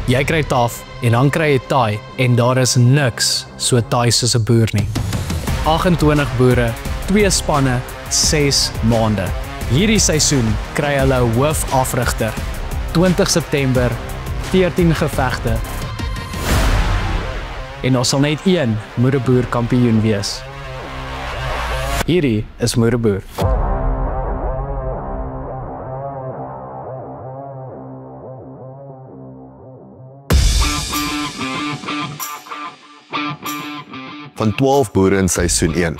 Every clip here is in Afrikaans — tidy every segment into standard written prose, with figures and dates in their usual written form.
Jy kry taf en dan kry jy taai en daar is niks so taai soos 'n boer nie. 28 boere, 2 spanne, 6 maande. Hierdie seisoen kry hulle 'n hoofafrigter. 20 September, 14 gevegte. En ons sal net een moederboer kampioen wees. Hierdie is Moederboer. Van 12 boere in seisoen 1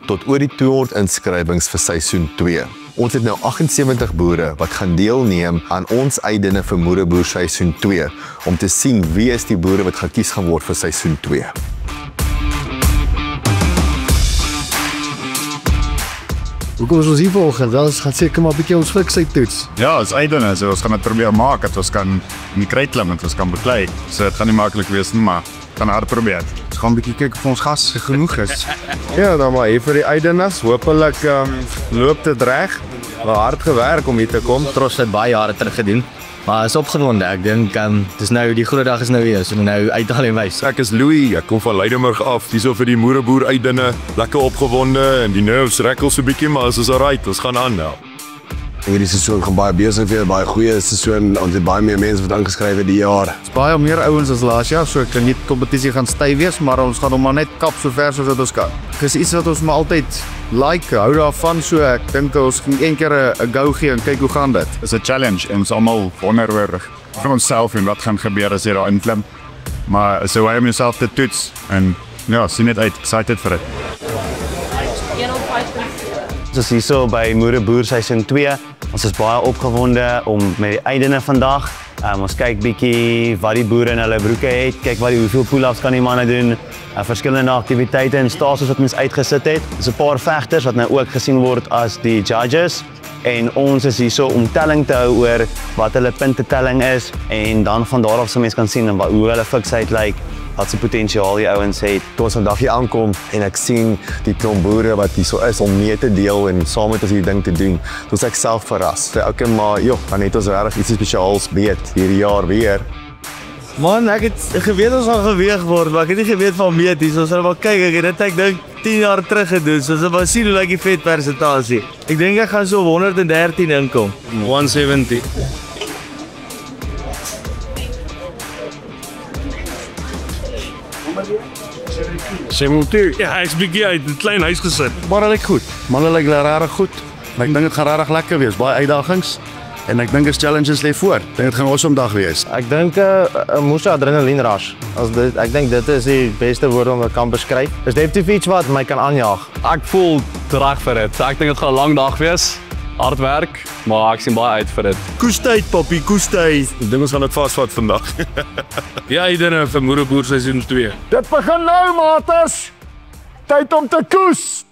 tot oor die 200 inskrywings vir seisoen 2. Ons het nou 78 boere wat gaan deelneem aan ons uitdinne vir Moederboer seisoen 2 om te sien wie is die boere wat gekies gaan word vir seisoen 2. Hoekom is ons hier vanoggend? Wel, ons gaan seker maar 'n bietjie ons fiksheid toets. Ja, ons uitdinne, so ons gaan dit probeer maak dat ons kan in die kruit klim en ons kan beklei. So dit gaan nie maklik wees nie, maar kan hard probeer. Ons gaan 'n bietjie kyk of ons gasse genoeg is. Ja, dan maar hier vir die uitdinnes. Hoopelik loop dit reg. Wel hard gewerk om hier te kom. Trots het baie jare terug gedoen. Maar is opgewonde. Ek dink dis nou die groot dag is nou weer, so nou uithaal en wys. Ek is Louis, ek kom van Leidenburg af. Hierso vir die Moederboer uitdinne. Lekker opgewonde en die nerves rekkel so bietjie, maar as ons alright, ons gaan aan nou. Hierdie seisoen gaan baie besig wees, baie goeie seisoen. Ons het baie meer mense wat aangeskryf het die jaar. Ons baie meer ouens as laas jaar, so ek kan nie kompetisie gaan styf wees, maar ons gaan hom maar net kap so ver soos wat ons kan. Dis iets wat ons maar altyd hou daarvan, so ek dink ons gaan een keer 'n go gee en kyk hoe gaan dit. Dis 'n challenge en ons almal wonder oor vir onsself en wat gaan gebeur as jy daar inklim. Maar so hy om jouself te toets en ja, sien net uit, excited vir dit. Ons is hierso by Moederboer seisoen 2. Ons is baie opgewonde om met die uitdinne vandag. Ons kyk bietjie wat die boere in hulle broeke het, kyk hoeveel pull-ups kan die manne doen, verskillende aktiwiteite en stasies wat mens uitgesit het. Dis 'n paar vegters wat nou ook gesien word as die judges en ons is hierso om telling te hou oor wat hulle puntetelling is en dan van daar af sal mens kan sien hoe hulle fiksheid lyk. Wat se potensiaal die ouens het. Toe ons vandag hier aankom en ek sien die klomp boere wat hier so is om mee te deel en saam met ons hierdie ding te doen, toe is ek self verras. Sê okay, maar dan het ons regtig iets spesiaals weet hierdie jaar weer. Man, ek het geweet ons gaan geweeg word, maar ek het nie geweet van meet hier. So ons sal maar kyk, ek het dit ek dink 10 jaar terug gedoen. So ons sal maar sien hoe lyk die vetpersentasie. Ek dink ek gaan so 113 inkom. 170. Ja, hy is bietjie uit 'n klein huis gesit. Maar hulle lyk goed. Manne lyk regtig goed. Ek dink dit gaan regtig lekker wees. Baie uitdagings en ek dink as challenges lê voor. Ek dink dit gaan 'n awesome dag wees. Ek dink 'n moeë adrenaline rush. Ek dink dit is die beste woord om dit kan beskryf. Dis definitief iets wat my kan aanjaag. Ek voel reg vir dit. Ek dink dit gaan 'n lang dag wees. Hard werk, maar ek sien baie uit vir dit. Koestyd, papi, koestyd. Ek dink ons gaan dit vasvat vandag. Ja, uitdinne vir Moederboer seisoen 2. Dit begin nou, mates. Tyd om te koes.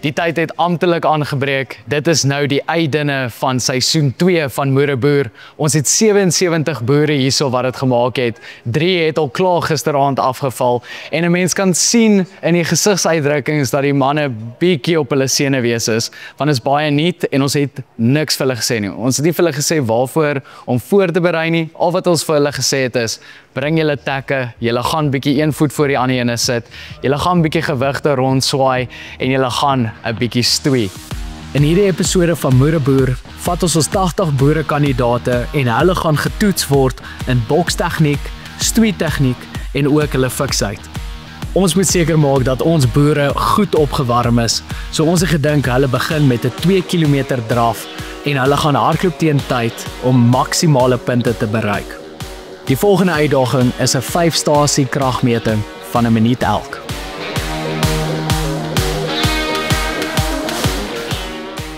Die tyd het amptelik aangebreek. Dit is nou die uitdinne van seisoen 2 van Moederboer. Ons het 77 boere hierso wat dit gemaak het. 3 het al klaar gisteraand afgeval en 'n mens kan sien in die gesigsuitdrukkings dat die manne bietjie op hulle senuwees is, want is baie nuut en ons het niks vir hulle gesê nie. Ons het nie vir hulle gesê waarvoor om voor te berei nie. Al wat ons vir hulle gesê het is, bring julle takke, julle gaan bietjie een voet voor die ander ene sit, julle gaan bietjie gewigte rondswaai en julle gaan 'n bietjie stoei. In hierdie episode van Moederboer vat ons 80 boerekandidate en hulle gaan getoets word in bokstegniek, stoeitegniek en ook hulle fiksheid. Ons moet seker maak dat ons boere goed opgewarm is, so ons het gedink hulle begin met 'n 2 km draf en hulle gaan hardloop teen tyd om maksimale punte te bereik. Die volgende uitdaging is 'n 5-stasie kragmeting van 'n minuut elk.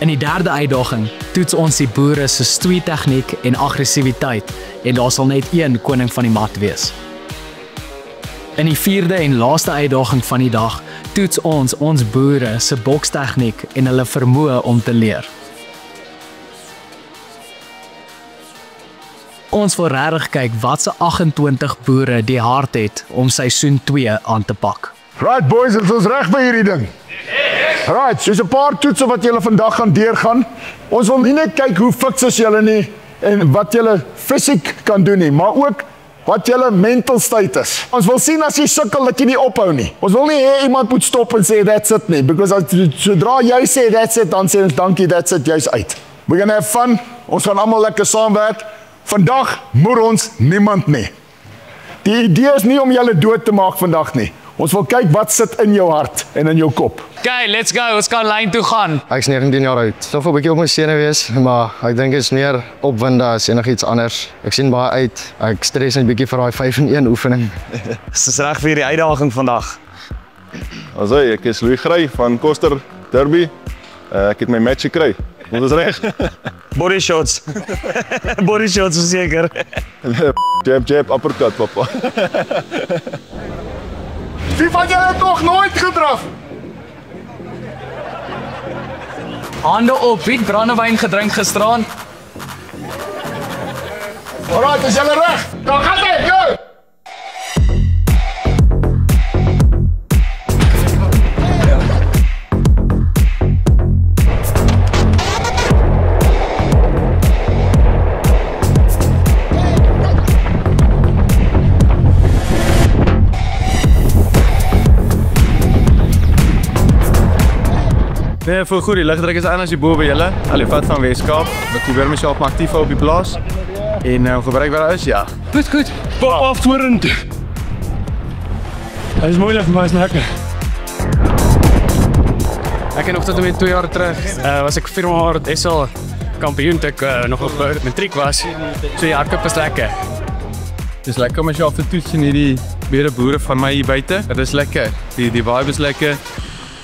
In die derde uitdaging toets ons die boere se stoeitegniek en aggressiwiteit en daar sal net een koning van die mat wees. In die vierde en laaste uitdaging van die dag toets ons boere se bokstegniek en hulle vermoë om te leer. Ons wil regtig kyk wat se 28 boere die hart het om seisoen 2 aan te pak. Right boys, is ons reg by hierdie ding? Right, soos 'n paar toetse wat julle vandag gaan deurgaan. Ons wil nie net kyk hoe fiks is julle nie en wat julle fisiek kan doen nie, maar ook wat julle mental state is. Ons wil sien as jy sukkel dat jy nie ophou nie. Ons wil nie hê iemand moet stop en sê that's it nie, because sodra jy sê that's it, dan sê ons dankie, that's it, jy's uit. We're gonna have fun, ons gaan almal lekker saamwerk. Vandag moer ons niemand nie. Die idee is nie om julle dood te maak vandag nie. Ons wil kyk wat sit in jou hart en in jou kop. Okay, let's go, ons kan lyn toe gaan. Ek is 19 jaar oud. Sou vir 'n bietjie op my sene wees, maar ek dink dit is meer opwinde as enigiets anders. Ek sien baie uit. Ek stres net 'n bietjie vir daai 5-in-1 oefening. Dis reg vir die uitdaging vandag. Asai, ek is Louis Grey van Koster Derby. Ek het my match gekry. Ons is reg. Body shots. Body shots verseker. Jab, uppercut, papa. Wie van julle het nog nooit gedraf? Hande op, wie het brandewyn gedrink gisteraan? Alright, is julle reg? Dan gaan dit, go! Nee, voor goed, die ligdruk is aan as jy bo by julle. Allee, vat van Weskaap. Ek probeer myself maar aktief hou op die plaas. En gebruik wat daar is, ja. Goed. Pop af vorentoe. Dit is moeilik, maar is lekker. Ek het nog tot en met 2 jaar terug, was ek 4 jaar SA kampioen toe ek nog op matriek was. So die hardloop is lekker. Het is lekker om myself te toets in hierdie beide boere van my hier buite. Dit is lekker. Die vibe is lekker.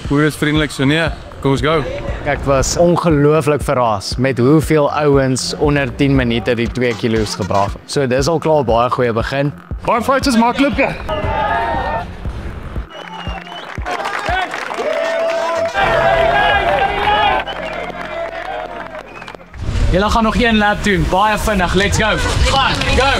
Boere is vriendelik, so nee. Kom ons go. Ek was ongelooflik verras met hoeveel ouens onder 10 minute die 2 kilo's gebraaf. So dis al klaar baie goeie begin. Baie fights is makliker. Julle gaan nog 1 lap doen, baie vinnig. Let's go. Go.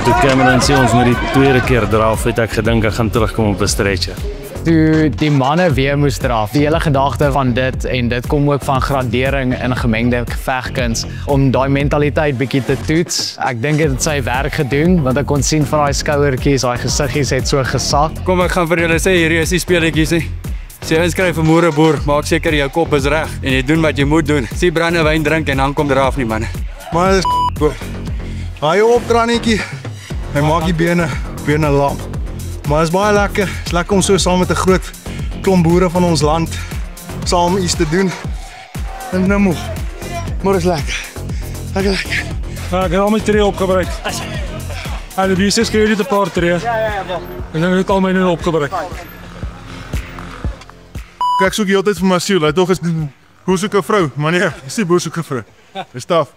Toe Cameron sê ons met die tweede keer draf, het ek gedink ek gaan terugkom op 'n stretcher. Toe die manne weer moes draf, die hele gedagte van dit en dit kom ook van gradering in gemengde gevegkuns om daai mentaliteit bietjie te toets. Ek dink dit het sy werk gedoen want ek kon sien van daai skouertjies, daai gesiggies het so gesak. Kom ek gaan vir julle sê hierdie is die speletjies nie. Sê jy skryf vir Moereboer, maak seker jou kop is reg en jy doen wat jy moet doen. Sien brandewyn drink en dan kom draf nie manne. Maar dis goed. Haai op krannetjie. Hy maak die bene lam. Maar dit is baie lekker. Het is lekker om so saam met 'n groot klomp boere van ons land saam iets te doen. En nou moeg. Maar is lekker. Lekker. Ja, ek het al my tree opgebruik. Die BC skryf dit 'n paar tree. Ja. En dan het ek al myne opgebruik. Ek soek die hele tyd vir my siel. Hy tog is hoe soek 'n vrou? Maar nee, dis nie hoe soek 'n vrou. Dis taaf.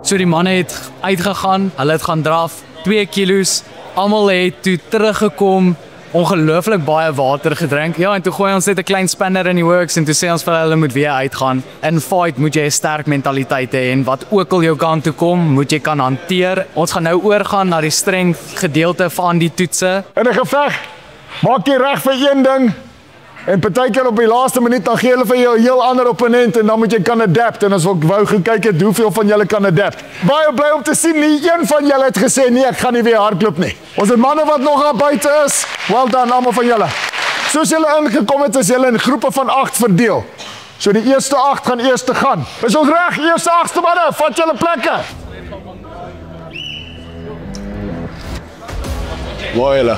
So die manne het uitgegaan, hulle het gaan draf, 2 kilo's, almal het toe teruggekom, ongelooflik baie water gedrink. Ja, en toe gooi ons net 'n klein spanner in die works en toe sê ons vir hulle moet weer uitgaan. In fight moet jy 'n sterk mentaliteit hê en wat ook al jou kant toe kom, moet jy kan hanteer. Ons gaan nou oorgaan na die strength gedeelte van die toetse. In 'n geveg, maak jy reg vir een ding. En partykeer op die laaste minuut dan gee hulle vir jou 'n heel ander opponent en dan moet jy kan adapt en ons wou gekyk het hoeveel van julle kan adapt. Baie bly om te sien nie een van julle het gesê nee, ek gaan nie weer hardloop nie. Ons het manne wat nog daar buite is. Well done almal van julle. Soos julle ingekom het, is julle in groepe van 8 verdeel. So die eerste 8 gaan eers te gaan. Is ons reg? Eerste 8ste manne, vat julle plekke. Waar julle?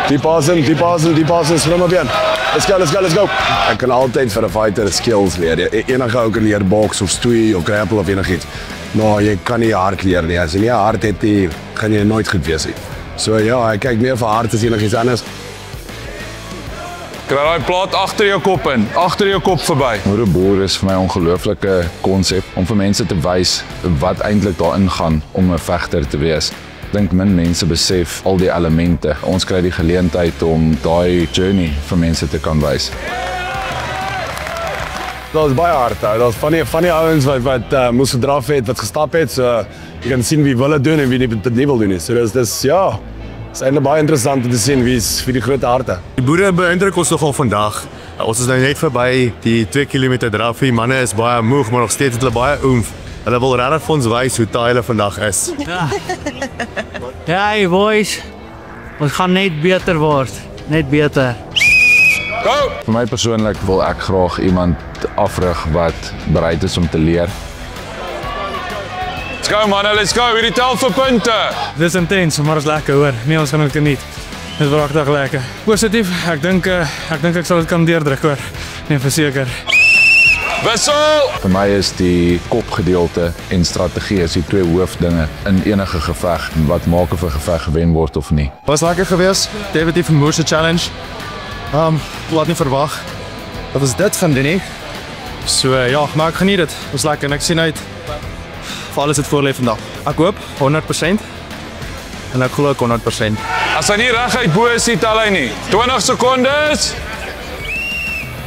Die passen, swem op een. Let's go. Ek kan altyd vir 'n fighter skills leer. Enige ou kan leer boks of stoei of grapple of enigiets. Maar jy kan nie hard leer nie. As jy nie hard het nie, gaan jy nooit goed wees nie. So ja, ek kyk meer vir hard as enigiets anders. Kry daai plaat agter jou kop in, agter jou kop verby. Moereboer is vir my 'n ongelooflike konsep om vir mense te wys wat eintlik daarin gaan om 'n vegter te wees. Ek dink min mense besef al die elemente. Ons kry die geleentheid om daai journey vir mense te kan wys. Dat was baie hard. Dat was van die ouens wat moes gedraf het, wat gestap het. So jy kan sien wie wil dit doen en wie dit nie wil doen nie. So dis ja, is eintlik baie interessant om te sien wie is vir die groot harte. Die boere beïndruk ons nogal vandag. Ons is nou net verby die 2 km draf. Die manne is baie moeg, maar nog steeds het hulle baie oomf. Hulle wil regtig vir ons wys hoe taai hulle vandag is. Ja, hey boys. Ons gaan net beter word. Net beter. Go! Vir my persoonlik wil ek graag iemand afrig wat bereid is om te leer. Let's go manne, let's go. Hierdie tel vir punte. Dit is intens, maar is lekker hoor. Nee, ons gaan dit geniet. Dit is wragtig lekker. Positief, ek dink ek sal dit kan deurdruk hoor. Nee, verseker. Wissel! Vir my is die kopgedeelte en strategie is die 2 hoofdinge in enige geveg. Wat maak of 'n geveg gewen word of nie. Was lekker geweest. Definitief 'n moeilike challenge. Laat nie verwag. Dat is dit van nie. So ja, maar ek geniet dit. Was lekker en ek sien uit vir alles wat voor lê vandag. Ek hoop 100% en ek glo ook 100%. As hy nie reguit bo is, tel hy nie. 20 sekondes.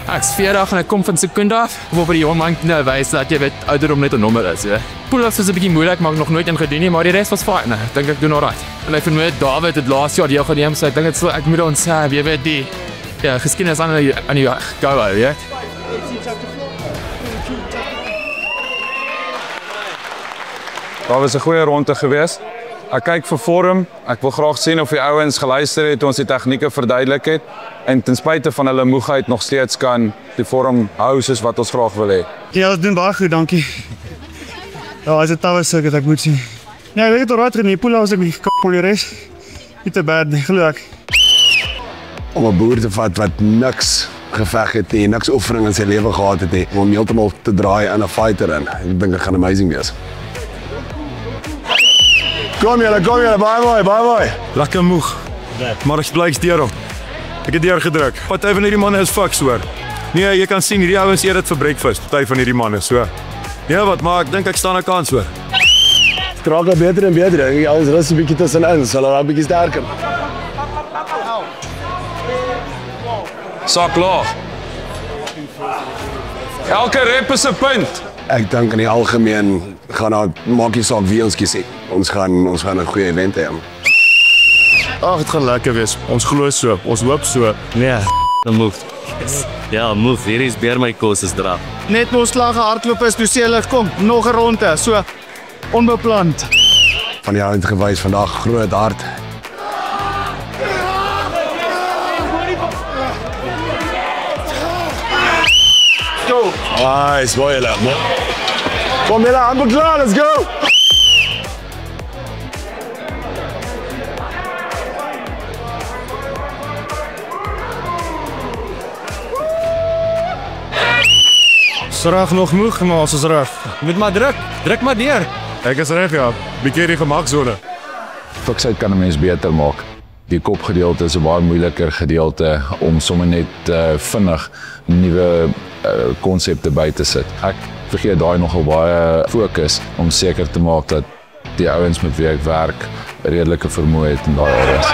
Ek's 40 en ek kom van sekonde af. Waar vir die jong man nou wys dat jy weet ouderdom net 'n nommer is, ja. Pull-ups was 'n bietjie moeilik, maar ek nog nooit ingedoen nie, maar die res was fyn. Ek dink ek doen alright. En ek vermoed David het laas jaar die geneem, so ek dink dit sou ek moet ons jy weet die ja, geskiedenis aan die go hou, ja. Daar was 'n goeie ronde geweest. Ek kyk vir vorm. Ek wil graag sien of die ouens geluister het toe ons die tegnieke verduidelik het en ten spyte van hulle moegheid nog steeds kan die vorm hou soos wat ons graag wil hê. Ja, ons doen baie goed, dankie. Ja, as dit tower circuit ek moet sien. Ja, ek weet dit alright, die pull-ups ek bietjie kapot die res. Nie te bad nie, geluk. Om 'n boer te vat wat niks geveg het nie, niks oefening in sy lewe gehad het nie, om heeltemal te draai in 'n fighter in. Ek dink dit gaan amazing wees. Kom julle, baie mooi. Lekker moeg. Maar ek bly deur hom. Ek het deurgedruk. Party van hierdie manne is fucks hoor. Nee, jy kan sien hierdie ouens eet dit vir breakfast, party van hierdie manne so. Ja, wat maar ek dink ek staan 'n kans hoor. Kraak beter en beter. Die ouens rus 'n bietjie tussenin, so hulle raak bietjie sterker. Sak klaar. Elke rep is 'n punt. Ek dink in die algemeen gaan daar maak nie saak wie ons kies nie. Ons gaan 'n goeie event hê. Ag, dit gaan lekker wees. Ons glo so, ons hoop so. Nee, dan move. Ja, move. Hier is beer my kos is draf. Net ons slag hardloop is, toe sê hulle kom, nog 'n ronde, so onbepland. Van die ouens gewys vandag groot hart. Go. Nice, mooi julle. Kom julle, amper klaar, let's go. Reg nog moeg, maar ons is reg. Moet maar druk maar deur. Ek is reg ja, bietjie die gemaksone. Fiksheid kan 'n mens beter maak. Die kopgedeelte is 'n baie moeiliker gedeelte om sommer net vinnig nuwe konsepte by te sit. Ek vergeet daai nogal baie fokus om seker te maak dat die ouens met wie ek werk redelike vermoë het in daai areas.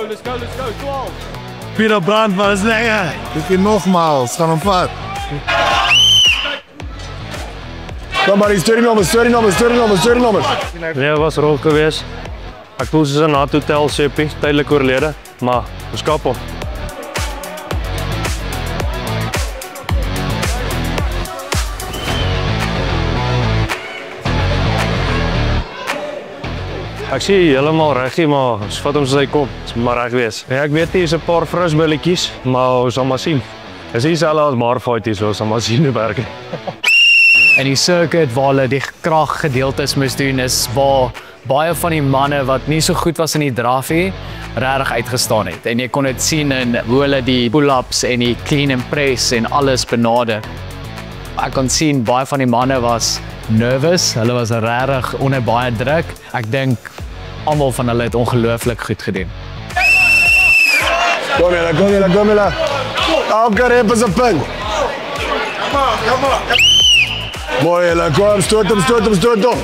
Let's go, 12. Pieter Brandman is lekker. Dit nogmaals, gaan hom vat. Kom maar, story nommer. Nee, was rol geweest. Ek voel soos 'n NATO-tel seppie, tydelik oorlede, maar ons kap hom. Ek sê helemaal reg, maar ons vat hom soos hy kom. Dit moet maar reg wees. Ja, ek weet nie, is 'n paar frisbilletjies, maar ons sal maar sien. Is nie dieselfde as marfighties, ons sal maar sien hoe werk. In die circuit waar hulle die kraggedeeltes moes doen is waar baie van die manne wat nie so goed was in die drafie regtig uitgestaan het. En jy kon dit sien in hoe hulle die pull-ups en die clean and press en alles benader. Ek kon sien baie van die manne was nervous, hulle was regtig onder baie druk. Ek dink almal van hulle het ongelooflik goed gedoen. Kom julle. Elke rep is 'n punt. Mooi julle, kom, stoot hom.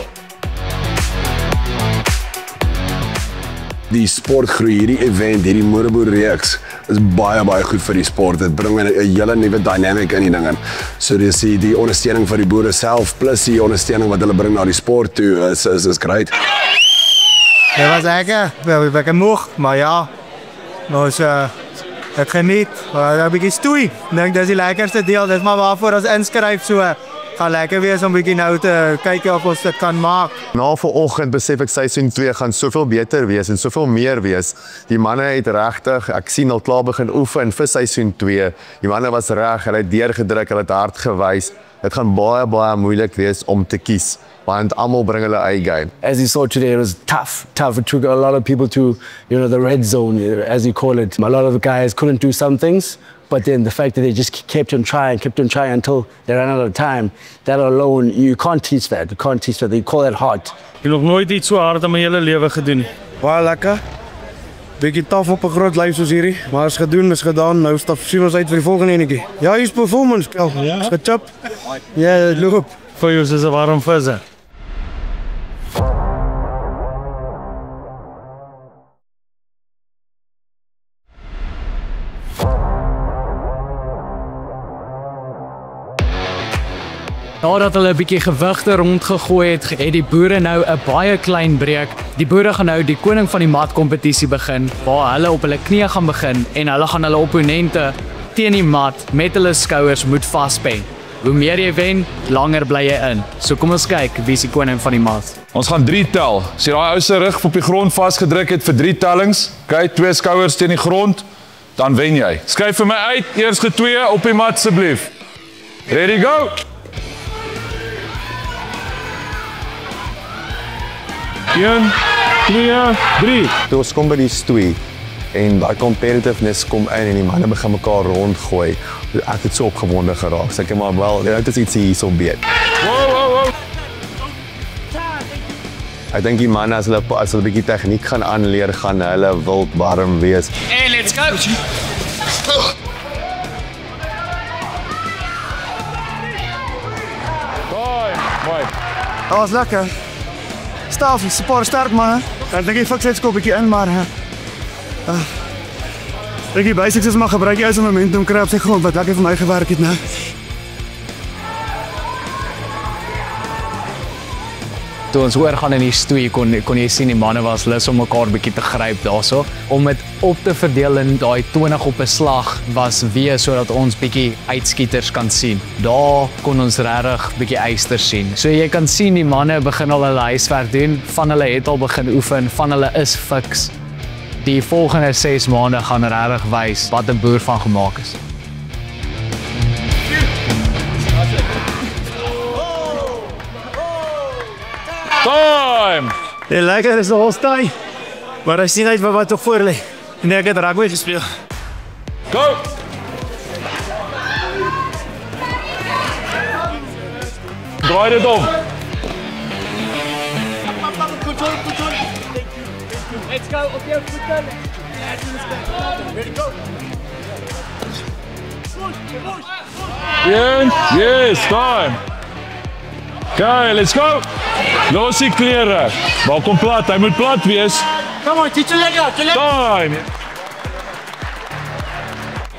Die sportgroei, hierdie event, hierdie Moereboer reeks is baie goed vir die sport. Dit bring 'n hele nuwe dynamic in die ding in. So dis die ondersteuning van die boere self plus die ondersteuning wat hulle bring na die sport toe is great. Det var lekker. Vi var moeg, maar ja. Nou så ek geniet. Maar daar bietjie stoei. Dink dis die lekkerste deel. Dis maar waarvoor ons inskryf so. Gaan lekker wees om bietjie nou te kyk of ons dit kan maak. Na vanoggend besef ek seisoen 2 gaan soveel beter wees en soveel meer wees. Die manne het regtig, ek sien al klaar begin oefen vir seisoen 2. Die manne was reg, hulle het deurgedruk, hulle het hard gewys. Dit gaan baie moeilik wees om te kies, want almal bring hulle eie game. As you saw today, it was tough. It took a lot of people to, the red zone, as you call it. A lot of the guys couldn't do some things, but then the fact that they just kept on trying until they ran out of time, that alone, you can't teach that. You can't teach that. You call that hard. Ek het nog nooit iets so hard in my hele lewe gedoen. Baie lekker. Bietjie taf op 'n groot lyf soos hierdie, maar is gedoen, is gedaan. Nou sien ons uit vir die volgende enetjie. Ja, hier's performance spel. Ja, gechop. Ja, loop. Vir jou is 'n warm vis. Nadat hulle 'n bietjie gewigte rondgegooi het, het die boere nou 'n baie klein breek. Die boere gaan nou die koning van die mat kompetisie begin, waar hulle op hulle knieë gaan begin en hulle gaan hulle opponente teen die mat met hulle skouers moet vaspen. Hoe meer jy wen, langer bly jy in. So kom ons kyk wie is die koning van die mat. Ons gaan 3 tel. As jy daai ou se rug op die grond vasgedruk het vir 3 tellings, kyk 2 skouers teen die grond, dan wen jy. Skryf vir my uit, eers 2 op die mat asseblief. Ready go. 1, 2, 3. Toe ons kom by die stoei en daai competitiveness kom in en die manne begin mekaar rondgooi. Ek het so opgewonde geraak. Sê ek maar wel, dit is iets hier so beet. Wow. Ek dink die manne as hulle 'n bietjie tegniek gaan aanleer, gaan hulle wild warm wees. Hey, let's go. Mooi. Dat was lekker. Staafie, support sterk man. Ek dink jy fiks net skop 'n bietjie in maar. Die basics is maar gebruik jy as 'n momentum kry op sy grond wat lekker vir my gewerk het nou. Toe ons hoor gaan in die stoei kon jy sien die manne was lus om mekaar bietjie te gryp daarso om dit op te verdeel in daai 20 op 'n slag was weer sodat ons bietjie uitskieters kan sien. Daar kon ons regtig bietjie eyster sien. So jy kan sien die manne begin al hulle huiswerk doen, van hulle het al begin oefen, van hulle is fiks. Die volgende 6 maande gaan regtig wys wat 'n boer van gemaak is. Time! Die lekker is al stay. Maar ek sien uit wat tog voor lê. En ek het rugby gespeel. Go! Draai dit om. Let's go op jou voete. Ready go. Yes, time. Okay, let's go. Los die klere. Bal kom plat, hy moet plat wees. Come on, teach your leg out, Time.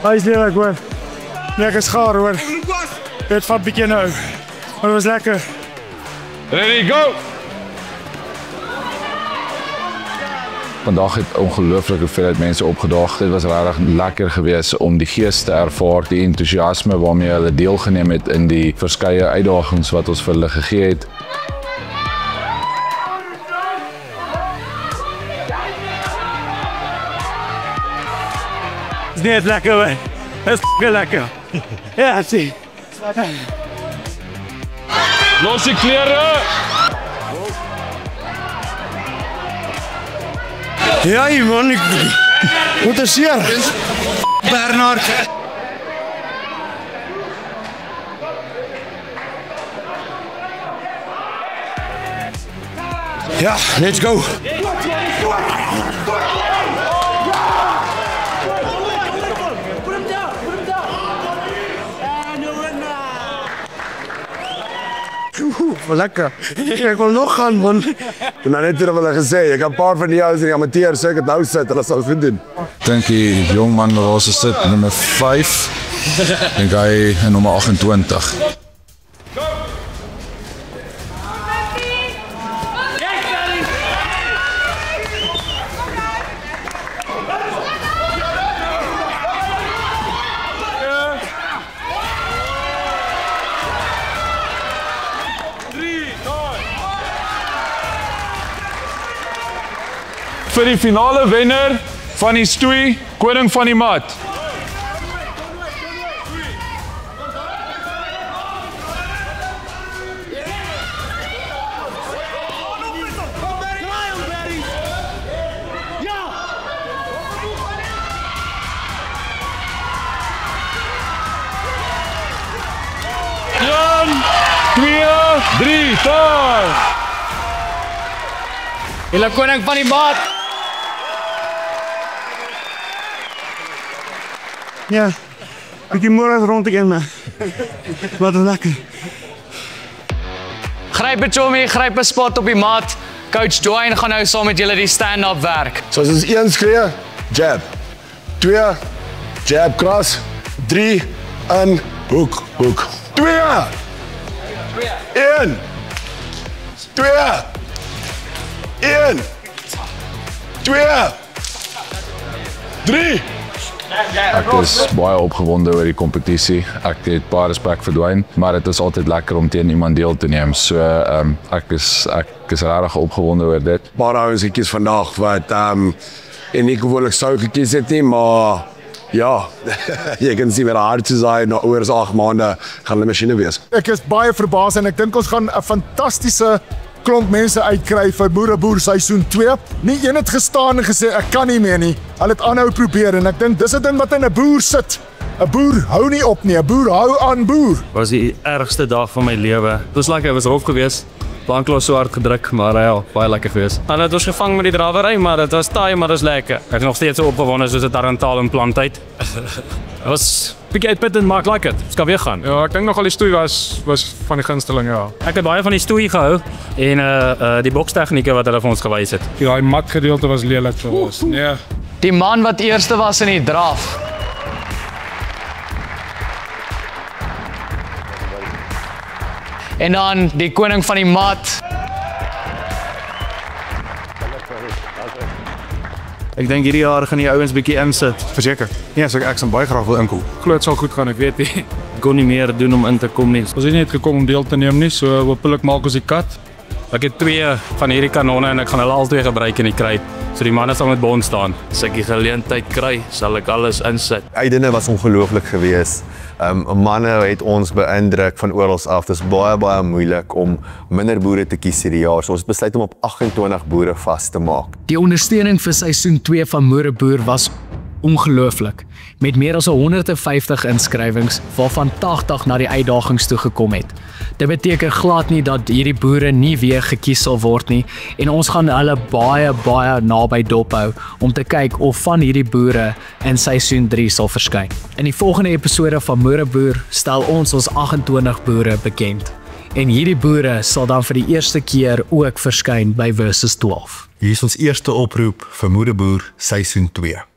Hy is lekker hoor. Lekker schaar hoor. Dit vat bietjie nou. Maar dit was lekker. Ready, go. Vandag het ongelooflike hoeveelheid mense opgedaag. Dit was regtig lekker geweest om die gees te ervaar, die entoesiasme waarmee hulle deelgeneem het in die verskeie uitdagings wat ons vir hulle gegee het. Is net lekker hoor. Dit is lekker. Ja, sien. Los die klere. Ja, man, ik moet er zien. Bernard. Ja, let's go. Maar lekker. Ek wil nog gaan, man. En dan net weer wat hulle gesê, ek kan 'n paar van die ouens in die amateur circuit nou sit, hulle sal goed doen. Dink die jong man wat daar sit, nummer 5. Dink hy in nommer 28. Vir die finale wenner van die stoei, koning van die mat. Een, 2, 3, time! Julle koning van die mat. Ja, bietjie môre rond te gaan. Wat lekker. Gryp 'n chommy, gryp 'n spot op die mat. Coach Dwayne gaan nou saam met julle die stand-up werk. So as ons 1 skree, jab. 2, jab cross. 3, in, hoek, hoek. 2. 1. 2. 1. 2. 3. Ek is baie opgewonde oor die kompetisie. Ek het baie respek vir Dwayne, maar dit is altyd lekker om teen iemand deel te neem. So ek is regtig opgewonde oor dit. Paar ouens ek kies vandag wat en nie gewoonlik sou gekies het nie, maar ja, jy kan sien met haar hart soos hy na oor 8 maande gaan hulle masjiene wees. Ek is baie verbaas en ek dink ons gaan 'n fantastiese klomp mense uitkry vir Boereboer seisoen 2. Nie een het gestaan en gesê ek kan nie meer nie. Hulle het aanhou probeer en ek dink dis 'n ding wat in 'n boer sit. 'n Boer hou nie op nie, 'n boer hou aan boer. Was die ergste dag van my lewe. Dit was lekker, was rof geweest. Banklos so hard gedruk, maar ja, baie lekker geweest. En het ons gevang met die drawery, maar dit was taai, maar dit is lekker. Ek is nog steeds so opgewonde soos 'n tarantaal in plantyd. Het was bietjie uitputtend, maar ek like dit. Ons kan weer gaan. Ja, ek dink nogal die stoei was van die gunsteling, ja. Ek het baie van die stoei gehou en die bokstegnieke wat hulle vir ons gewys het. Ja, die mat gedeelte was lelik vir ons. Nee. Die man wat eerste was in die draf. En dan die koning van die mat. Ek dink hierdie jaar gaan die ouens bietjie insit. Verseker. Ja, so ek sal baie graag wil inkom. Glo dit sal goed gaan, ek weet nie. Ek kon nie meer doen om in te kom nie. Ons het nie gekom om deel te neem nie, so hopelik maak ons die kat. Ek het 2 van hierdie kanonne en ek gaan hulle albei gebruik in die kruit. So die manne sal met bond staan. As ek die geleentheid kry, sal ek alles insit. Uitdene was ongelooflik geweest. Manne het ons beïndruk van oral af. Dit is baie moeilik om minder boere te kies hierdie jaar. So ons het besluit om op 28 boere vas te maak. Die ondersteuning vir seisoen 2 van Moereboer was ongelooflik. Met meer as 150 inskrywings, waarvan 80 na die uitdagings toe gekom het. Dit beteken glad nie dat hierdie boere nie weer gekies sal word nie en ons gaan hulle baie naby dop hou om te kyk of van hierdie boere in seisoen 3 sal verskyn. In die volgende episode van Moereboer stel ons 28 boere bekend. En hierdie boere sal dan vir die eerste keer ook verskyn by Versus 12. Hier is ons eerste oproep vir Moereboer seisoen 2.